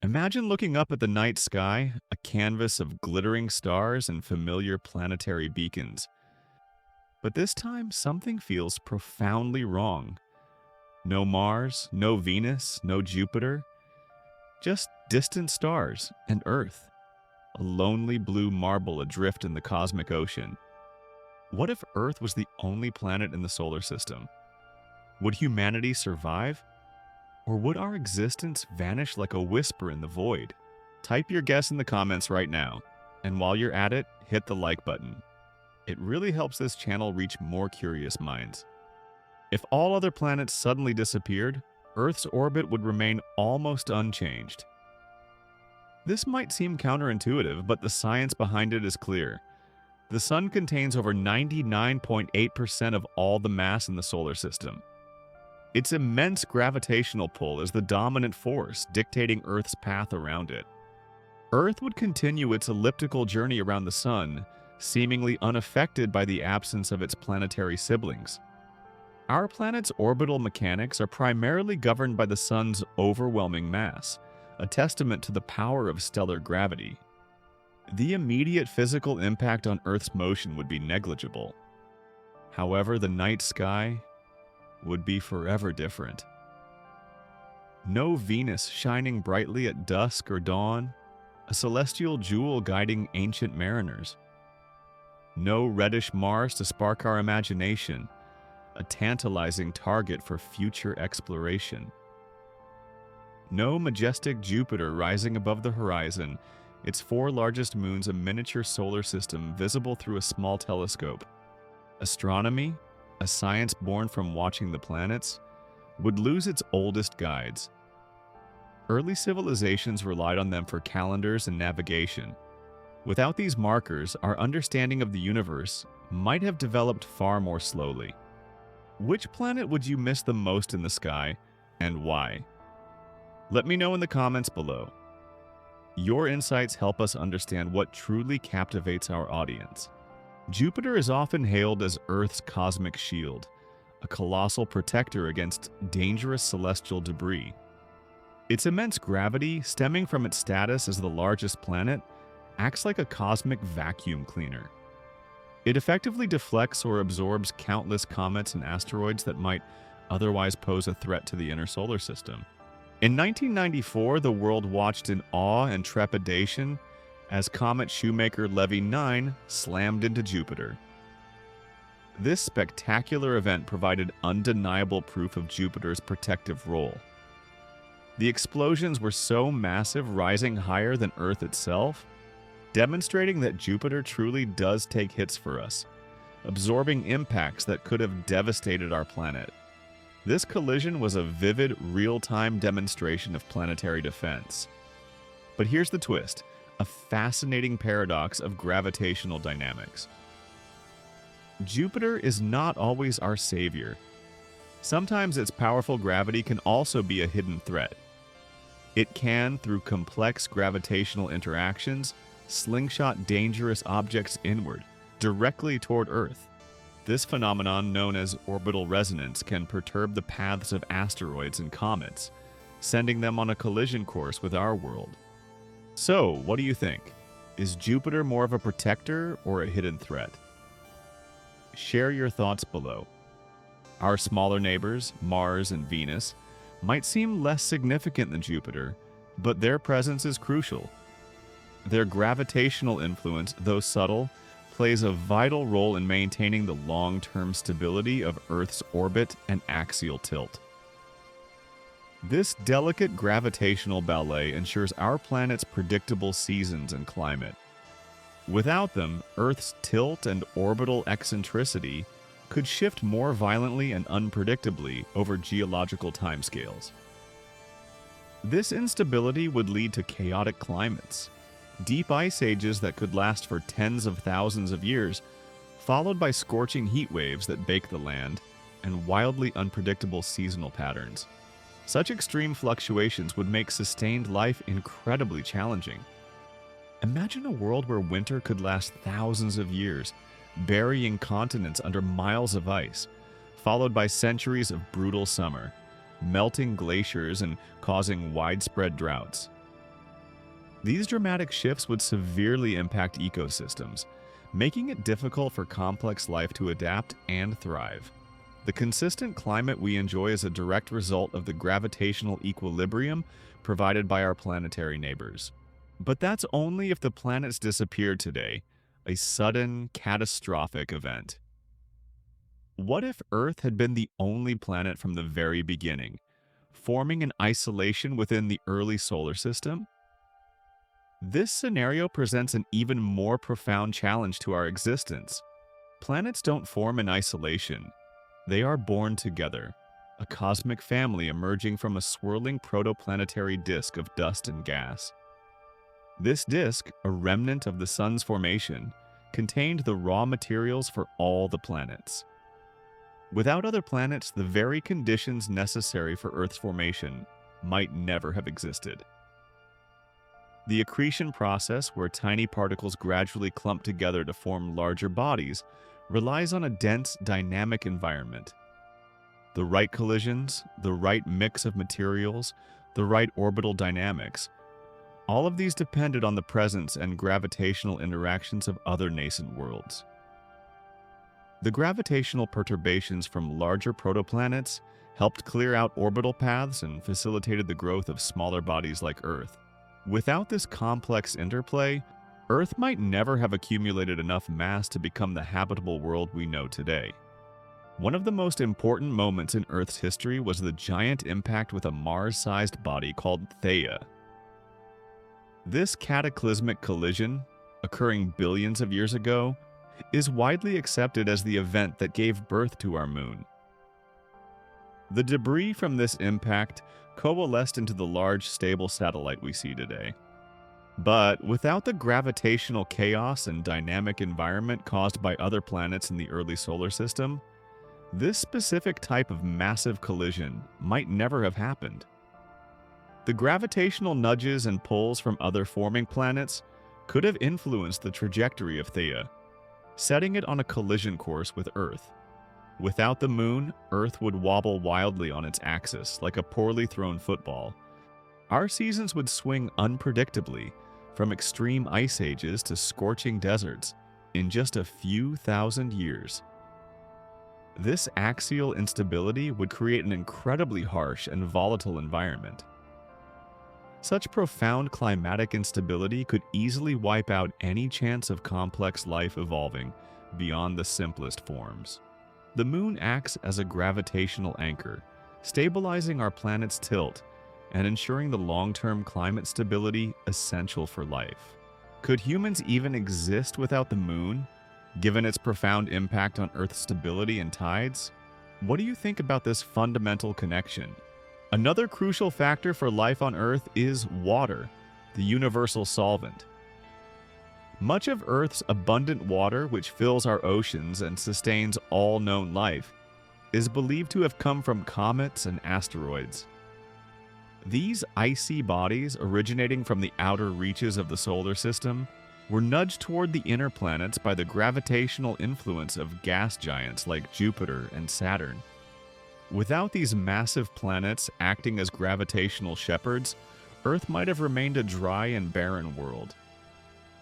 Imagine looking up at the night sky, a canvas of glittering stars and familiar planetary beacons. But this time, something feels profoundly wrong. No Mars, no Venus, no Jupiter, just distant stars and Earth, a lonely blue marble adrift in the cosmic ocean. What if Earth was the only planet in the solar system? Would humanity survive? Or would our existence vanish like a whisper in the void? Type your guess in the comments right now, and while you're at it, hit the like button. It really helps this channel reach more curious minds. If all other planets suddenly disappeared, Earth's orbit would remain almost unchanged. This might seem counterintuitive, but the science behind it is clear. The Sun contains over 99.8% of all the mass in the solar system. Its immense gravitational pull is the dominant force dictating Earth's path around it. Earth would continue its elliptical journey around the Sun, seemingly unaffected by the absence of its planetary siblings. Our planet's orbital mechanics are primarily governed by the Sun's overwhelming mass, a testament to the power of stellar gravity. The immediate physical impact on Earth's motion would be negligible. However, the night sky would be forever different. No Venus shining brightly at dusk or dawn, a celestial jewel guiding ancient mariners. No reddish Mars to spark our imagination, a tantalizing target for future exploration. No majestic Jupiter rising above the horizon, its four largest moons a miniature solar system visible through a small telescope. Astronomy, a science born from watching the planets, would lose its oldest guides. Early civilizations relied on them for calendars and navigation. Without these markers, our understanding of the universe might have developed far more slowly. Which planet would you miss the most in the sky, and why? Let me know in the comments below. Your insights help us understand what truly captivates our audience. Jupiter is often hailed as Earth's cosmic shield, a colossal protector against dangerous celestial debris. Its immense gravity, stemming from its status as the largest planet, acts like a cosmic vacuum cleaner. It effectively deflects or absorbs countless comets and asteroids that might otherwise pose a threat to the inner solar system. In 1994, the world watched in awe and trepidation as comet Shoemaker-Levy 9 slammed into Jupiter. This spectacular event provided undeniable proof of Jupiter's protective role. The explosions were so massive, rising higher than Earth itself, demonstrating that Jupiter truly does take hits for us, absorbing impacts that could have devastated our planet. This collision was a vivid, real-time demonstration of planetary defense. But here's the twist, a fascinating paradox of gravitational dynamics. Jupiter is not always our savior. Sometimes its powerful gravity can also be a hidden threat. It can, through complex gravitational interactions, slingshot dangerous objects inward, directly toward Earth. This phenomenon, known as orbital resonance, can perturb the paths of asteroids and comets, sending them on a collision course with our world. So, what do you think? Is Jupiter more of a protector or a hidden threat? Share your thoughts below. Our smaller neighbors, Mars and Venus, might seem less significant than Jupiter, but their presence is crucial. Their gravitational influence, though subtle, plays a vital role in maintaining the long-term stability of Earth's orbit and axial tilt. This delicate gravitational ballet ensures our planet's predictable seasons and climate. Without them, Earth's tilt and orbital eccentricity could shift more violently and unpredictably over geological timescales. This instability would lead to chaotic climates, deep ice ages that could last for tens of thousands of years, followed by scorching heat waves that bake the land, and wildly unpredictable seasonal patterns. Such extreme fluctuations would make sustained life incredibly challenging. Imagine a world where winter could last thousands of years, burying continents under miles of ice, followed by centuries of brutal summer, melting glaciers and causing widespread droughts. These dramatic shifts would severely impact ecosystems, making it difficult for complex life to adapt and thrive. The consistent climate we enjoy is a direct result of the gravitational equilibrium provided by our planetary neighbors. But that's only if the planets disappeared today, a sudden, catastrophic event. What if Earth had been the only planet from the very beginning, forming an isolation within the early solar system? This scenario presents an even more profound challenge to our existence. Planets don't form in isolation. They are born together, a cosmic family emerging from a swirling protoplanetary disk of dust and gas. This disk, a remnant of the Sun's formation, contained the raw materials for all the planets. Without other planets, the very conditions necessary for Earth's formation might never have existed. The accretion process, where tiny particles gradually clump together to form larger bodies, relies on a dense, dynamic environment. The right collisions, the right mix of materials, the right orbital dynamics, all of these depended on the presence and gravitational interactions of other nascent worlds. The gravitational perturbations from larger protoplanets helped clear out orbital paths and facilitated the growth of smaller bodies like Earth. Without this complex interplay, Earth might never have accumulated enough mass to become the habitable world we know today. One of the most important moments in Earth's history was the giant impact with a Mars-sized body called Theia. This cataclysmic collision, occurring billions of years ago, is widely accepted as the event that gave birth to our moon. The debris from this impact coalesced into the large, stable satellite we see today. But without the gravitational chaos and dynamic environment caused by other planets in the early solar system, this specific type of massive collision might never have happened. The gravitational nudges and pulls from other forming planets could have influenced the trajectory of Theia, setting it on a collision course with Earth. Without the moon, Earth would wobble wildly on its axis like a poorly thrown football. Our seasons would swing unpredictably, from extreme ice ages to scorching deserts, in just a few thousand years. This axial instability would create an incredibly harsh and volatile environment. Such profound climatic instability could easily wipe out any chance of complex life evolving beyond the simplest forms. The moon acts as a gravitational anchor, stabilizing our planet's tilt and ensuring the long-term climate stability essential for life. Could humans even exist without the moon, given its profound impact on Earth's stability and tides? What do you think about this fundamental connection? Another crucial factor for life on Earth is water, the universal solvent. Much of Earth's abundant water, which fills our oceans and sustains all known life, is believed to have come from comets and asteroids. These icy bodies, originating from the outer reaches of the solar system, were nudged toward the inner planets by the gravitational influence of gas giants like Jupiter and Saturn. Without these massive planets acting as gravitational shepherds, Earth might have remained a dry and barren world.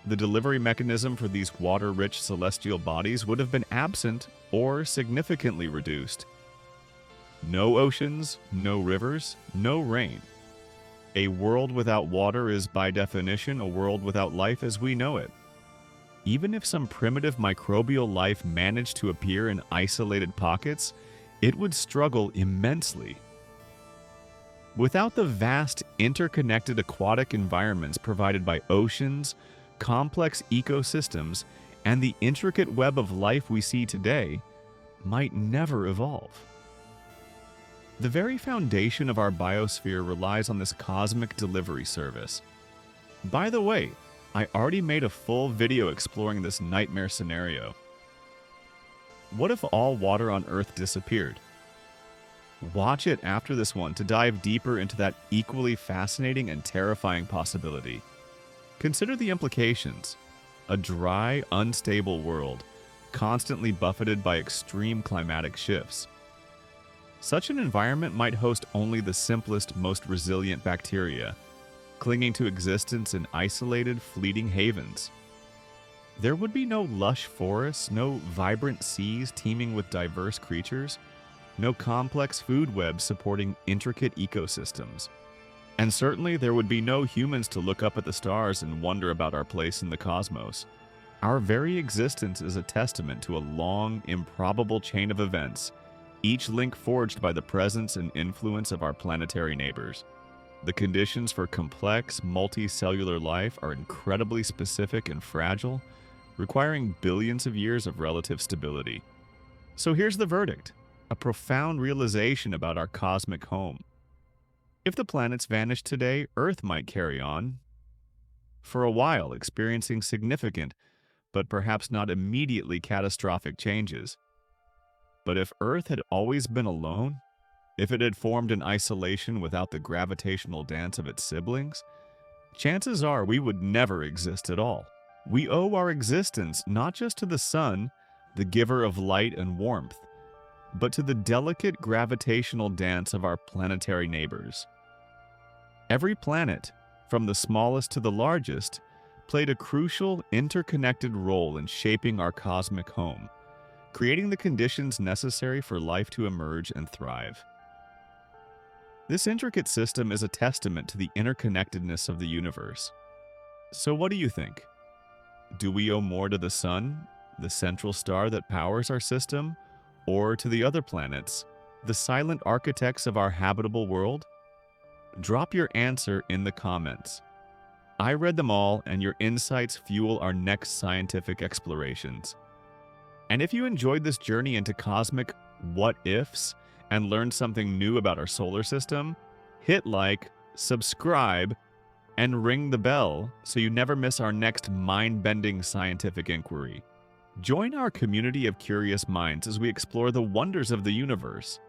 The delivery mechanism for these water-rich celestial bodies would have been absent or significantly reduced. No oceans, no rivers, no rain. A world without water is by definition a world without life as we know it. Even if some primitive microbial life managed to appear in isolated pockets, it would struggle immensely. Without the vast, interconnected aquatic environments provided by oceans, complex ecosystems, and the intricate web of life we see today, might never evolve. The very foundation of our biosphere relies on this cosmic delivery service. By the way, I already made a full video exploring this nightmare scenario. What if all water on Earth disappeared? Watch it after this one to dive deeper into that equally fascinating and terrifying possibility. Consider the implications. A dry, unstable world, constantly buffeted by extreme climatic shifts. Such an environment might host only the simplest, most resilient bacteria. clinging to existence in isolated, fleeting havens. There would be no lush forests, no vibrant seas teeming with diverse creatures, no complex food webs supporting intricate ecosystems. And certainly there would be no humans to look up at the stars and wonder about our place in the cosmos. Our very existence is a testament to a long, improbable chain of events, each link forged by the presence and influence of our planetary neighbors. The conditions for complex, multicellular life are incredibly specific and fragile, requiring billions of years of relative stability. So here's the verdict, a profound realization about our cosmic home. If the planets vanished today, Earth might carry on for a while, experiencing significant, but perhaps not immediately catastrophic changes. But if Earth had always been alone, if it had formed in isolation without the gravitational dance of its siblings, chances are we would never exist at all. We owe our existence not just to the sun, the giver of light and warmth, but to the delicate gravitational dance of our planetary neighbors. Every planet, from the smallest to the largest, played a crucial, interconnected role in shaping our cosmic home, creating the conditions necessary for life to emerge and thrive. This intricate system is a testament to the interconnectedness of the universe. So what do you think? Do we owe more to the sun, the central star that powers our system, or to the other planets, the silent architects of our habitable world? Drop your answer in the comments. I read them all, and your insights fuel our next scientific explorations. And if you enjoyed this journey into cosmic what-ifs and learned something new about our solar system, hit like, subscribe, and ring the bell so you never miss our next mind-bending scientific inquiry. Join our community of curious minds as we explore the wonders of the universe.